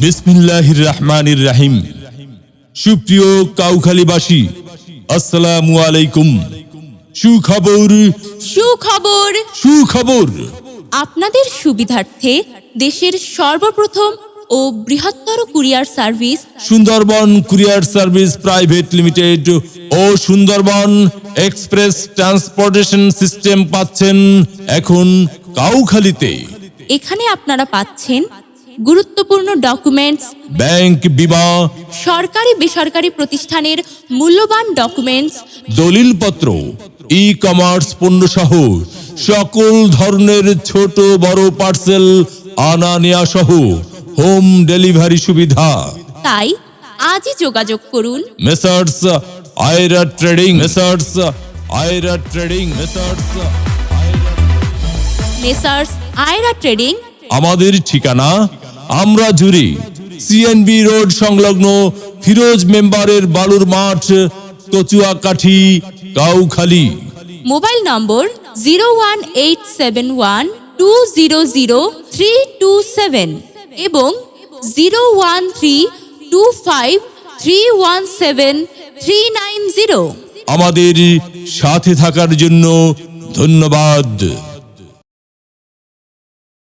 বিসমিল্লাহির রহমানির রহিম। সুপ্রিয় কাউখালীবাসী, আসসালামু আলাইকুম। সুখবর সুখবর সুখবর আপনাদের সুবিধার্থে দেশের সর্বপ্রথম ও বৃহত্তর courier service Sundarban courier service private limited ও সুন্দরবন এক্সপ্রেস ট্রান্সপোর্টেশন সিস্টেম পাচ্ছেন এখন কাউখালীতে। এখানে আপনারা পাচ্ছেন গুরুত্বপূর্ণ ডকুমেন্টস, ব্যাংক, বিমা, সরকারি বেসরকারি প্রতিষ্ঠানের মূল্যবান ডকুমেন্টস, দলিলপত্র, ই কমার্স পণ্য সহ সকল ধরনের ছোট বড় পার্সেল আনা নেয়া সহ হোম ডেলিভারি সুবিধা। তাই আজই যোগাযোগ করুন messrs Ayra trading, messrs Ayra trading, messrs messrs Ayra trading. আমাদের ঠিকানা আমরা জুড়ি সিএনবি রোড সংলগ্ন ফিরোজ মেম্বারের বালুর মাঠ, কচুয়াকাঠি, কাউখালী। মোবাইল নম্বর 01871200327 এবং 01325317390। আমাদের সাথে থাকার জন্য ধন্যবাদ।